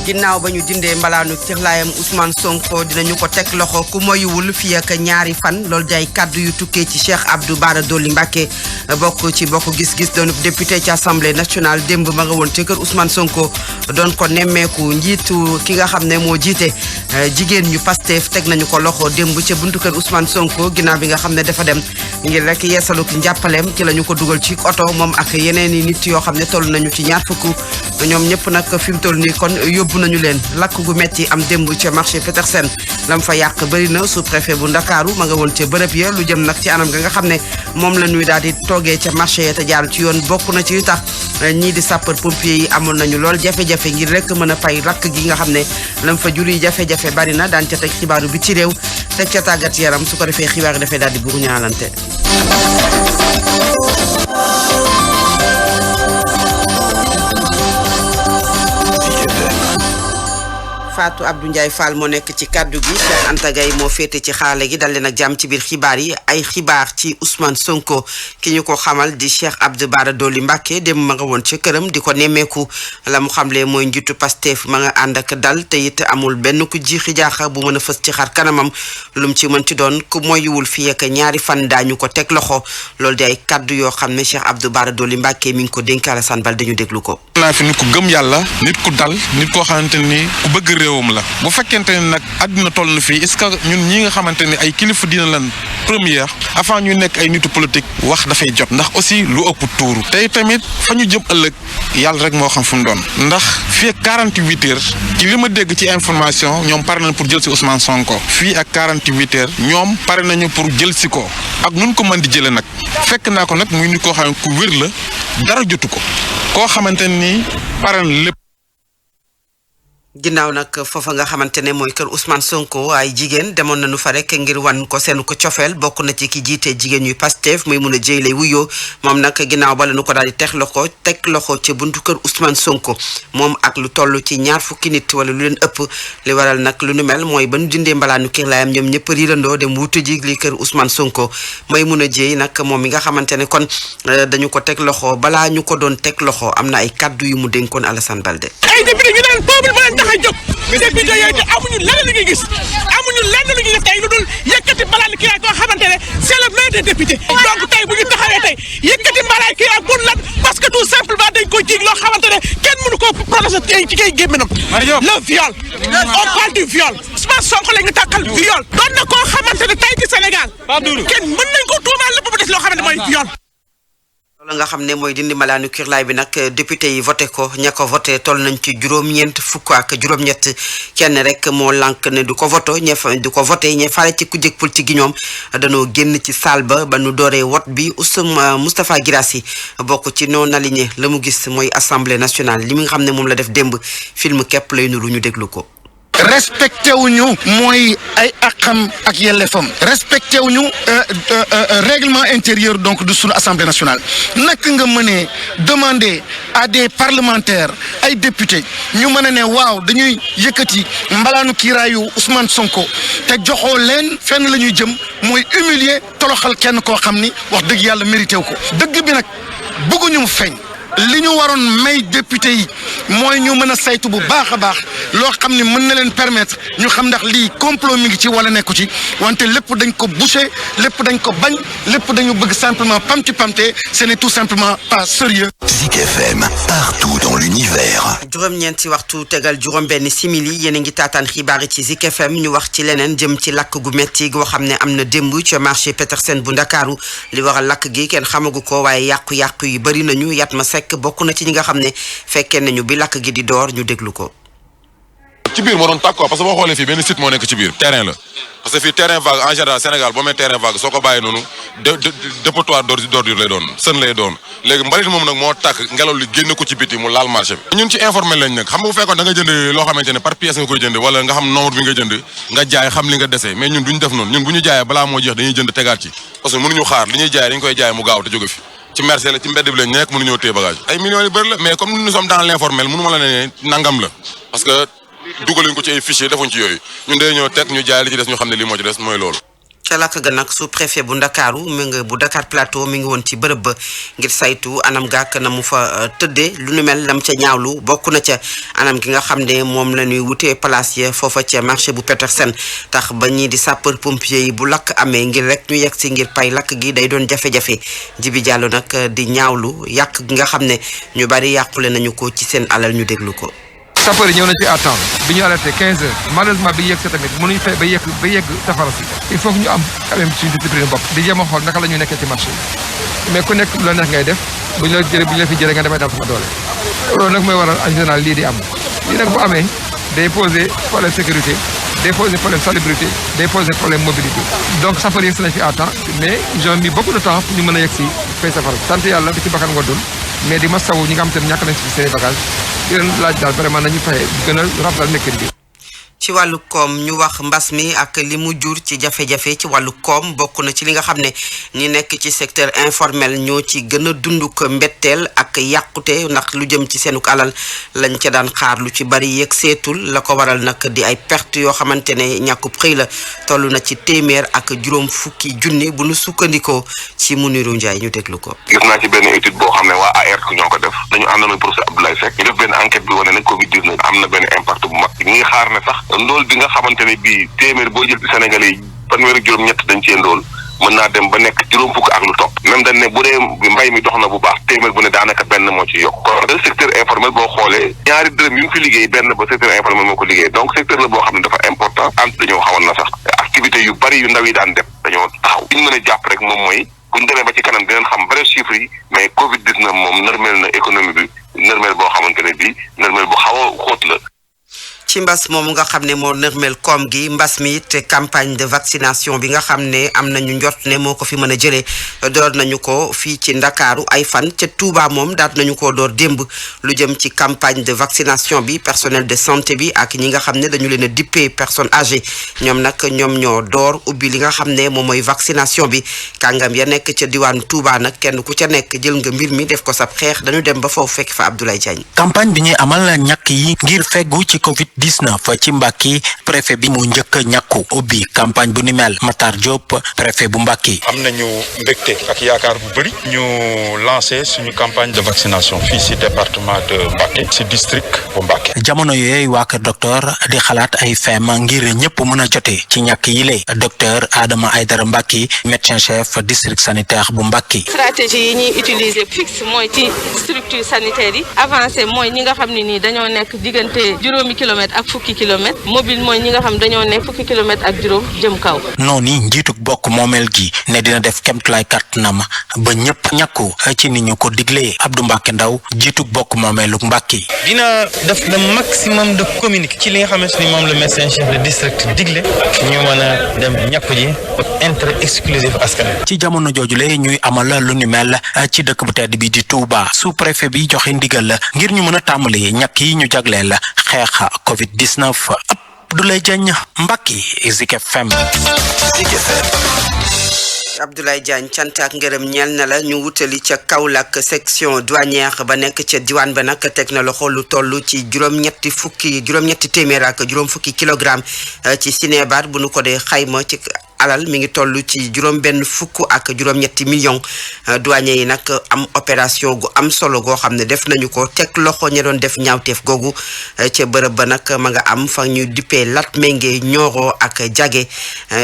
ginnaaw ba ñu dindee mbalaanu cirlaayam Ousmane Sonko dinañu ko teg loxo ku moyuwul fii ak ñaari fan loolu day kaddu yu tukkee ci Cheikh Abdou Bara Dolly Mbacké bokk ci bokk gis-gis doon député ci assemblée nationale démb ma nga woon ci kër Ousmane Sonko doon ko nemmeeku njiitu ki nga xam ne moo jiite jigéen ñu Pastef teg nañu ko loxo démb ca buntu kër Ousmane Sonko ginnaaw bi nga xam ne dafa dem ngir rek yeesalu njàppaleem ci la ñu ko dugal ci oto moom ak yeneen i nit yoo xam ne toll nañu ci ñaar fukk ñoom ñëpp nag fi mu toll nii kon yóbbu nañu leen lakk gu metti am démb ca marché Petersen lam fa yàq bëri na sous préfet bu Ndakaaru ma nga woon ca bërëb ya lu jëm nag ci anam ga nga xam ne moom la ñuy daal di toogee ca marché ya te jaaru ci yoon bokk na ci yu tax ñii di sapeur pompier yi amoon nañu lool jafe-jafe ngir rek mën a fay lakk gi nga xam ne lam fa juri jafe-jafe bari na daan ca teg xibaaru bi ci réew teg ca tàggat yaram su ko defee xibaar yi dafay daal di bugg ñaalante Fatou Abdou Ndiaye Fall moo nekk ci kaddu gi Cheikh Anta Gaye moo féete ci xaale gi dal leen ak jàmm ci biir xibaar yi ay xibaar ci Ousmane Sonko ki ñu ko xamal di Cheikh Abdou Bara Dolly Mbacké dem ma nga woon ci këram di ko nemmeeku la mu xamle mooy njiitu Pastef ma nga ànd ak dal te it amul benn ku jiixi jaaxa bu mën a fës ci xar kanamam lu mu ci mën ci doon ku moyuwul fii ak ñaari fan daañu ko teg loxo loolu di ay kaddu yoo xam ne Cheikh Abdou Bara Dolly Mbacké mi ngi ko dénk Alassane Bal dañu déglu ko. naa fi nit ku gëm yàlla nit ku dal nit koo xamante ni ku bëgg réewam la bu fekkente ni nag àdduna toll na fii est-ce que ñun ñi nga xamante ni ay kilifa dina lan première avant ñu nekk ay nitu politique wax dafay jot ndax aussi lu ëpp tuuru tey tamit fa ñu jëm ëllëg yàlla rek moo xam fu mu doon ndax fii ak 48 heures ci li ma dégg ci information ñoom pare nañ pour jël si Ousmane Sonko fii ak 48 heures ñoom pare nañu pour jël si ko ak nun ko mën di jëlee nag fekk naa ko nag muy nit koo xam ne ku wér la dara jotu ko koo xamante ni pare na lépp. ginnaaw nag foofa nga xamante ne mooy kër Ousmane Sonko ay jigéen demoon nañu fa rek ngir wan ko seen ko cofeel bokk na ci ki jiite jigéen ñuy Pastef muy mun a jëy lay wuyoo moom nag ginnaaw ba la nu ko daal di teg loxo ci buntu kër Ousmane Sonko moom ak lu toll ci ñaar fukki nit wala lu leen ëpp li waral nag lu nu mel mooy ba nu dindee mbalaanu kirlaayam ñoom ñëpp riirandoo dem wutu ji li kër Ousmane Sonko may mun a jëy nag moom mi nga xamante ne kon dañu ko teg loxo balaa ñu ko doon teg loxo am na ay kaddu yu mu dénkoon Alassane Balde. jóg député yooyu te amuñu lenn lu ñuy gis amuñu lenn lu ñuy def tey lu dul yëkkati mbalaay kii koo xamante ne c'est le maire des députés donc tey bu ñu taxawee tey yëkkati mbalaay kii ak pour lan parce que tout simplement dañ ko jig loo xamante ne kenn mënu koo prononcé ci kay gémminam le viol on parle du viol Ousmane Sonko la ñu tàkkal viol doon na koo xamante ne tey ci Sénégal kenn mën nañ ko tuumaal lépp bu def loo xamante mooy viol la nga xam ne mooy dindi malaanu kirlaay bi nag député yi voté ko ña ko voté toll nañ ci juróom-ñeent fukk ak juróom-ñett kenn rek moo lànk ne du ko voto du ko voté ñe fare ci ku jëg politique gi ñoom dañoo génn ci salle ba nu dooree wot bi Moustapha Guirassy bokk ci non aligné la mu gis mooy assemblée nationale li nga xam ne moom la def démb film képp lay nuru ñu déglu ko. respecté wuñu mooy ay akam ak yelleefam respecté wuñu règlement intérieur donc de sunu assemblée nationale naka nga mënee demander à des parlementaires ay députés ñu mën a ne waaw dañuy yëkkati mbalaanu kiiraayu Ousmane Sonko te joxoo leen fenn la ñuy jëm mooy humilier toloxal kenn koo xam ni wax dëgg yàlla mérité wu ko dëgg bi nag bëgguñu mu feeñ. li ñu waroon may député yi mooy ñu mën a saytu bu baax a baax loo xam ne mën na leen permettre ñu xam ndax lii complot mi ngi ci wala nekku ci wante lépp dañ ko boucher lépp dañ ko bañ lépp dañu bëgg simplement pamti pamte ce n'est tout simplement pas sérieux. Zik FM partout dans l'univers. juróom-ñeenti waxtu tegal juróom-benn simili yéen a ngi taataan xibaar yi ci Zik FM ñu wax ci leneen jëm ci lakk gu metti goo xam ne am na démb ca marché Petersen bu Ndakaaru li waral lakk gi kenn xamagu ko waaye yàqu-yàqu yi bëri nañu yat ma sekk bokk na ci ñi nga xam ne fekkee nañu bi lakk gi di door ñu déglu ko. ci biir moo doon tàkk quoi parce que boo xoolee fii benn site moo nekk ci biir terrain la parce que fii terrain vague en général Sénégal boo mee terrain vague soo ko bàyyee noonu dépotoir d'ordure lay doon sën lay doon léegi mbalit moom nag moo tàkk ngelaw li génn ko ci biti mu laal marché bi ñun ci informel lañ nag xam nga bu fekkoon da nga jënd loo xamante ne par pièce nga koy jënd wala nga xam nombre bi nga jënd nga jaay xam li nga dese mais ñun duñ def noonu ñun bu ñu jaayee balaa moo jeex dañuy jënd tegaat ci parce que mënuñu xaar li ñuy jaay dañ koy jaay mu gaaw te jóge fi ci marché la ci mbedd bi lañ nekk mënuñoo téye bagage ay millions yu bëri la mais comme nous sommes dans l'informel mënu ma la ne nangam la parce que dugaluñ ko ci ay fichier defuñ ci yooyu ñun day ñëw teg ñu jaay li ci des ñu xam ne lii moo ci des mooy loolu ca lakk ga nag sous préfet bu Ndakaaru mi ngi bu Dakar Plateau mi ngi woon ci bërëb ba ngir saytu anam gàkk na mu fa tëddee lu nu mel lam ca ñaawlu bokk na ca anam gi nga xam ne moom la ñuy wutee place ya foofa ca marché bu Petersen tax ba ñii di sapeur pompier yi bu lakk amee ngir rek ñu yegg si ngir pay lakk gi day doon jafe-jafe Jibi Jàllo nag di ñaawlu yàq gi nga xam ne ñu bari yàqule nañu ko ci seen alal ñu déglu ko. sapeur yi ñëw nañ fi à temps bi ñu alerté 15 heures malheureusement bi yegg si tamit mënuñu fay ba yegg safara si il faut que ñu am quand même suñu discipline bopp di jéem a xool naka la ñuy nekkee ci marché yi mais ku nekk lu la neex ngay def bu ñu la fi jëlee nga damay dal sama doole loolu nag mooy waral en général lii di am lii nag bu amee day poser problème sécurité day poser problème salubrité day poser problème mobilité donc sapeur yegg si nañ fi à temps mais ils ont mis beaucoup de temps pour ñu mën a yegg si fay safara sant yàlla di ci bakkan ngoddul mais di masawu ñi nga xam te ne ñàkk nañ si seen bagage di leen laaj daal vraiment nañu fexe gën a rafetal nekkin bi. ci wàllu koom ñu wax mbas mi ak li mu jur ci jafe-jafe ci wàllu koom bokk na ci li nga xam ne ñi nekk ci secteur informel ñoo ci gën a dund ko mbetteel ak yàqute ndax lu jëm ci seenuk alal lañ ca daan xaar lu ci bari yegg seetul la ko waral nag di ay perte yoo xamante ne ñàkkub xëy la toll na ci téeméer ak juróom fukki junni bu nu sukkandikoo ci Muniru Njaay ñu déglu ko. gis naa ci benn étude boo xam ne waa ART ñoo ko def dañu àndoon ak professeur Abdoulaye Seck ñu def benn enquête bi wane ne Covid-19 am na benn impact bu mag ñi ngi xaar ne sax ndool bi nga xamante ne bii téeméer boo jël ci Sénégalais yi fanweeri juróom-ñett dañ cee ndool mën naa dem ba nekk juróom fukk ak lu topp même dañ ne bu dee mbay mi dox na bu baax téeméer bu ne daanaka benn moo ci yokk kon secteur informel boo xoolee ñaari dërëm yu mu fi liggéey benn ba secteur informel moo ko liggéey donc secteur la boo xam ne dafa important ant dañoo xawoon na sax activité yu bari yu ndaw yi daan def dañoo taxaw li ñu mën a jàpp rek moom mooy bu ñu demee ba ci kanam dinañ xam vrai chiffres yi mais Covid-19 moom nërmeel na économie bi nërmeel boo xamante ne bii nërmeel bu xaw a xóot la. ci mbas moomu nga xam ne moo nërmeel koom gi mbas mi it campagne de vaccination bi nga xam ne am nañu njort ne moo ko fi mën a jëlee door nañu ko fii ci Ndakaaru ay fan ca Touba moom daat nañu ko door démb lu jëm ci campagne de vaccination bi personnel de santé bi ak ñi nga xam ne dañu leen a dippee personnes âgées ñoom nag ñoom ñoo door ubbi li nga xam ne moom mooy vaccination bi kàngam ya nekk ca diwaanu Touba nag kenn ku ca nekk jël nga mbir mi def ko sab xeex dañu dem ba foofu fekk fa Abdoulaye Diagne. campagne bi ñuy amal ñàkk yi ngir feggu ci Covid-19 ci Mbàkke préfet bi mu njëkk a ñàkku ubbi campagne bu ni mel Matar Diop préfet bu Mbàkke. am nañu mbégte ak yaakaar bu bëri ñu lancé suñu campagne de vaccination fii si département de Mbàkke si district bu Mbàkke. jamono yooyu waa kër docteur di xalaat ay feem ngir ñëpp mën a jote ci ñàkk yi lay docteur Adama Aydara Mbàkke médecin chef district sanitaire bu Mbàkke. stratégie yi ñuy utiliser fixe mooy ci structure sanitaire yi avancé mooy ñi nga xam ne nii dañoo nekk diggante juróomi kilomètre ak fukki kilomètre mobile mooy ñi nga xam dañoo nekk fukki kilomètre ak juróom jëm kaw. noonu njiitug bokk moomeel gi ne dina def kemtulaay kàttanam ba ñëpp ñàkku ci ni ñu ko diglee Abdou Mbacke Ndaw jiitug bokk moomeelug Mbacke. dina def le maximum de communiquer ci li nga xamante ni moom le médecin chef de district digle ñu mën a dem ñàkku ji intérêt exclusif askan. ci jamono jooju la ñuy amal lu ni mel ci dëkk bu tedd bi di Touba sous préfet bi joxe ndigal ngir ñu mën a tàmbali ñàkk yi ñu jagleel xeex Covid-19 Abdoulaye Diagne Mbacke Zik FM. Abdoulaye Diagne cant ak ngërëm ñeel na la ñu wutali ca Kaolack section douanière ba nekk ca diwaan ba nag teg na loxo lu toll ci juróom-ñetti téeméer ak juróom fukki kilogramme ci sinébar bu nu ko dee xayma ci alal mi ngi toll ci juróom benn fukk ak juróom-ñetti millions douaniers yi nag am opération gu am solo goo xam ne def nañu ko teg loxo ña doon def ñaawteef googu ca bërëb ba nag ma nga am fa ñu dippee Latmingué Nioro ak Jage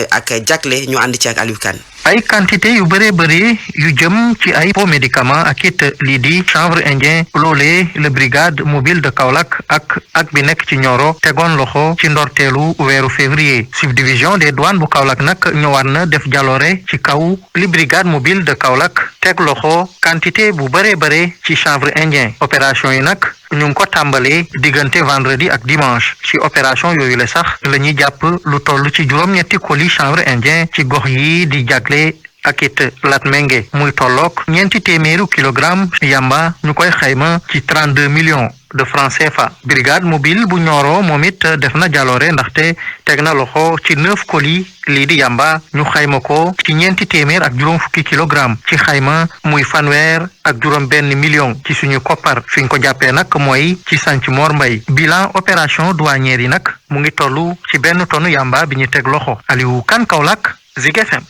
ak Jagle ñu ànd ci ak Aliou Kane. ay quantité yu bëree bëri yu jëm ci ay pots médicaments ak it lii di chanvre indien loolee le brigade mobile de Kaolack ak bi nekk ci Nioro tegoon loxo ci ndorteelu weeru février subdivision des douanes bu Kaolack nag ñëwaat na def jaloore ci kaw li brigade mobile de Kaolack teg loxo quantité bu bëree bëri ci chanvre indien opération yi nag ñu ngi ko tàmbalee diggante vendredi ak dimanche ci opération yooyu la sax la ñuy jàpp lu toll ci juróom-ñetti colis chanvre indien ci gox yi di Jagle ak it Latmingué muy tolloog 400 kilogramme yamba ñu koy xayma ci 32 millions de francs CFA. brigade mobile bu Nioro moom it def na jaloore ndaxte teg na loxo ci 9 colis lii di yamba ñu xayma ko ci 400 ak juróom fukki kilogramme ci xayma muy fanweer ak juróom benn million ci suñu koppar fi ñu ko jàppee nag mooy ci Sanc Mor Mbay bilan opération douanière yi nag mu ngi toll ci 1 tonne yamba bi ñu teg loxo Aliou Kane Kaolack Zik FM.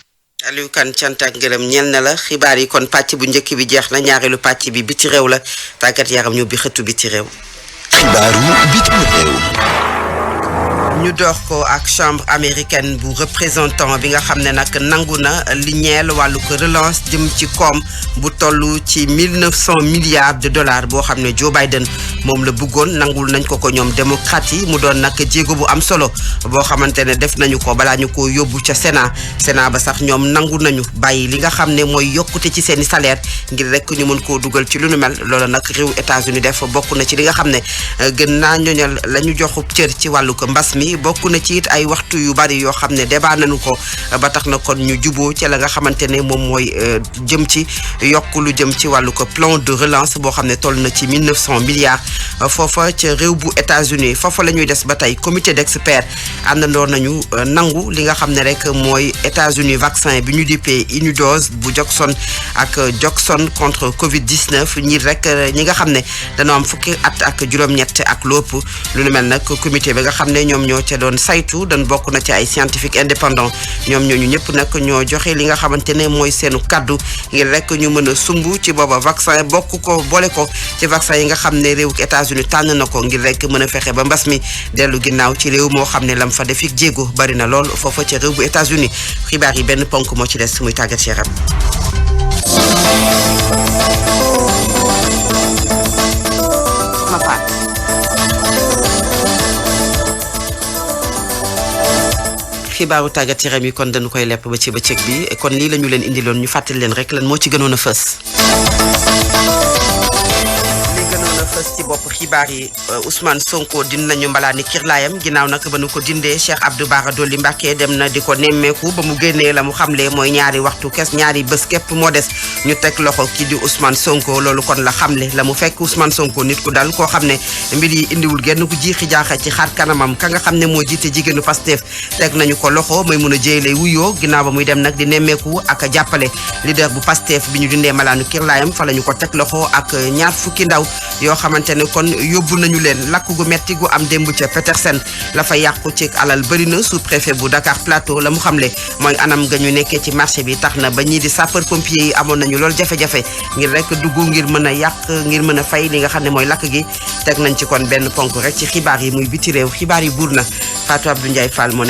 Aliou Kane cant ak ngërëm ñeel na la xibaar yi kon pàcc bu njëkk bi jeex na ñaareelu pàcc bi biti réew la tàggat yaram ñu bi xëttu biti réew. xibaaru bitim réew. ñu door ko ak chambre américaine bu représentant bi nga xam ne nag nangu na li ñeel wàllu ko relance jëm ci koom bu toll ci 1900 milliards de dollars boo xam ne Joe Biden moom la bëggoon nangul nañ ko ñoom démocrate yi mu doon nag jéego bu am solo boo xamante ne def nañu ko balaa ñu ko yóbbu ca Sénat ba sax ñoom nangu nañu bàyyi li nga xam ne mooy yokkute ci seeni salaire ngir rek ñu mën koo dugal ci lu nu mel loolu nag réew États-Unis def bokk na ci li nga xam ne gën naa ñoñal la ñu joxub cër ci wàllu ko mbas mi bokk na ci it ay waxtu yu bari yoo xam ne débat nañu ko ba tax na kon ñu juboo ci la nga xamante ne moom mooy jëm ci yokk lu jëm ci wàllu ko plan de relance boo xam ne toll na ci 1900 milliards foofa ca réew bu États-Unis foofa la ñuy des ba tey comité d'experts àndandoo nañu nangu li nga xam ne rek mooy États-Unis vaccin bi ñu dippee unidose bu Johnson ak Johnson contre Covid-19 ñi rek ñi nga xam ne dañoo am fukki at ak juróom-ñett ak lépp lu nu mel nag comité bi nga xam ne ñoom ñoo ca doon saytu dañ bokk na ci ay scientifique indépendant ñoom ñooñu ñëpp nag ñoo joxe li nga xamante ne mooy seenu kaddu ngir rek ñu mën a sumb ci booba vaccin bokk ko boole ko ci vaccin yi nga xam ne réewu États-Unis tànn na ko ngir rek mën a fexe ba mbas mi dellu ginnaaw ci réew moo xam ne lam fa defik jéego bari na lool foofa ca réew bu États-Unis xibaar yi benn ponk moo ci des muy tàggat yaram. xibaaru tàggat yaram yi kon dañu koy lepp ba ci bëccëg bi kon lii la ñu leen indiloon ñu fàttali leen rek lan moo ci gënoon a fës. ci bopp xibaar yi Ousmane Sonko din nañu mbalaani kirlaayam ginnaaw nag ba nu ko dindee Cheikh Abdou Bara Dolly Mbacké dem na di ko nemmeeku ba mu génnee la mu xamle mooy ñaari bés képp moo des ñu teg loxo kii di Ousmane Sonko loolu kon la xamle la mu fekk Ousmane Sonko nit ku dal koo xam ne mbir yi indiwul genn ku jiixi jaaxa ci xar kanamam ka nga xam ne moo jiite jigéenu Pastef teg nañu ko loxo may mun a jéy lay wuyoo ginnaaw ba muy dem nag di nemmeeku ak jàppale leader bu Pastef bi ñu dindee mbalaanu kirlaayam fa la ñu ko teg loxo ak ñaar fukki ndaw yoo xamante ne kon yóbbu nañu leen lakk gu metti gu am démb ca Petersen la fa yàqu ci alal bëri na sous-préfet bu Dakar Plateau la mu xamle mooy anam nga ñu nekkee ci marché bi tax na ba ñii di sapeur pompier yi amoon nañu lool jafe-jafe ngir rek dugg ngir mën a yàq ngir mën a fay li nga xam ne mooy lakk gi teg nañ ci kon benn ponk rek ci xibaar yi muy biti réew xibaar yi buur na Fatou Abdou Ndiaye Fall moo